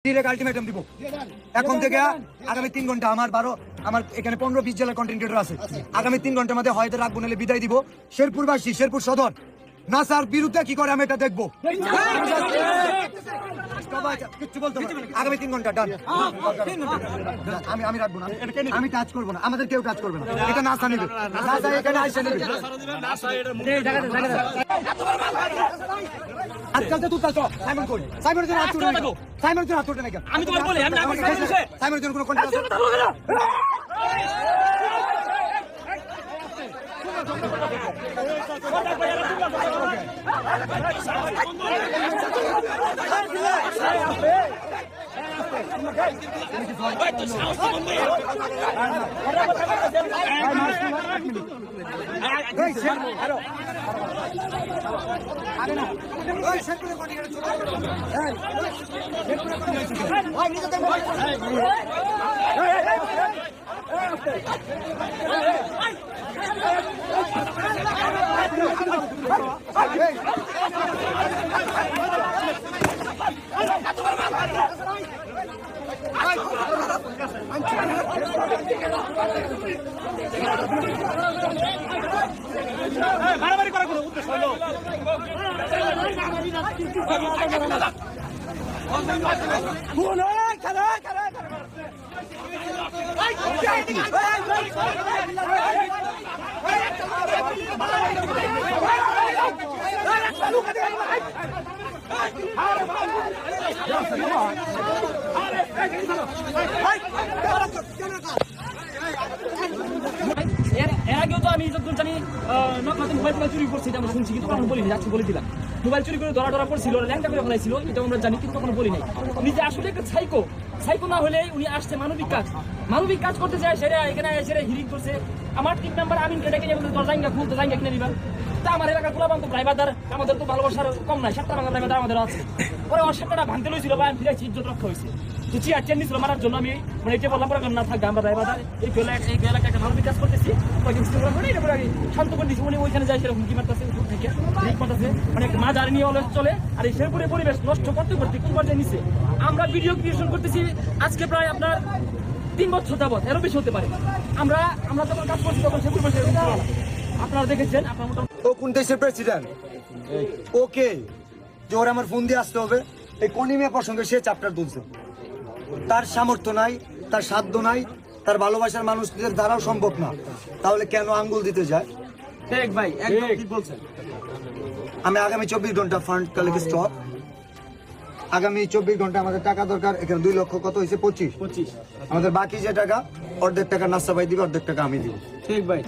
Ultimatum দিব এখন থেকে আগামী 3 ঘন্টা আমার এখানে 15-20 জেলার কন্টেন্ট ক্রিয়েটর আছে। আগামী 3 ঘন্টার মধ্যে হয়তো রাখবো নাহলে বিদায় দিব। শেরপুরবাসী, শেরপুর সদর নাসার বিরুদ্ধে কি করে আমি এটা দেখবো। কিচ্ছু বলতে আগামী 3 ঘন্টা ডান। আমি রাখবো না, আমি টাচ করবো না, আমাদের কেউ টাচ করবে না। এটা নাসা নেবে, নাসা এখানে আইসা নেবে। আজকাল তো তুই সাইমন কই সাইমনের জন্য হাত তুলে নাকি সাইমনের জন্য হাত তুলে নাকি আমি তোমার বলি আমি সাইমনের জন্য কোনো কন্ট্যাক্ট আছে মারামারি করার কোনো উদ্দেশ্য হলো এর আগেও তো আমি যতদূর জানি নকলাতে মোবাইল চুরি করছি, এটা আমরা শুনছি, কিন্তু কখনো বলিনি। আজকে বলে দিলাম মোবাইল চুরি করে ধরা পড়ছিল, ল্যাংটা করে ফেলাইছিল, এটা আমরা জানি, কিন্তু কখনো বলি নাই। উনি যে আসলে একটা সাইকো না হলে উনি আসছে মানবিক কাজ করতে চায়, সেটা এখানে সেটা হিরিং করছে। আমার 3 নাম্বার আমিন কেটে গিয়ে বলতে জায়গা খুলতে জায়গা কিনে দিবেন। তা আমার এলাকার পোলাপান তো ড্রাইভারদার আমাদের তো ভালোবাসার কম নাই, 7টা বাংলা ড্রাইভার আমাদের আছে। পরে আমার 7টা ভাঙতে লইছিল বা আমি ফিরেছি, ইজ্জত রক্ষা হয়েছে। তো চেয়ার নিছিল মারার জন্য আমি মানে এটা বললাম পরে না থাকবে, আমরা ড্রাইভারদার এই এলাকায় একটা ভালো বিকাশ করতেছি, শান্ত করে দিচ্ছি। উনি ওইখানে যায় সেরকম কি মারতেছে মানে মা জারি নিয়ে চলে। আর এই শেরপুরের পরিবেশ নষ্ট করতে কোন পর্যায়ে নিচ্ছে। আমরা ভিডিও ক্রিয়েশন করতেছি আজকে প্রায় আপনার 3 বছর যাবত, এরও বেশি হতে পারে। আমরা যখন কাজ করছি তখন শেরপুর আপনারা দেখেছেন। আপনার মোটামুটি ও কোন দেশের প্রেসিডেন্ট? ওকে যে ওর আমার ফোন দিয়ে আসতে হবে, এই কনিমিয়া প্রসঙ্গে সে চ্যাপ্টার তুলছে। তার সামর্থ্য নাই, তার সাধ্য নাই, তার ভালোবাসার মানুষদের দ্বারাও সম্ভব না, তাহলে কেন আঙ্গুল দিতে যায়? ভাই একদম ঠিক বলছেন। আমি আগামী 24 ঘন্টা ফান্ড কালেক্ট স্টক, আগামী 24 ঘন্টা আমাদের টাকা দরকার। এখানে 2 লক্ষ কত হয়েছে? 25। আমাদের বাকি যে টাকা, অর্ধেক টাকা নাস্তা ভাই দিবে, অর্ধেক টাকা আমি দিব। ঠিক ভাই।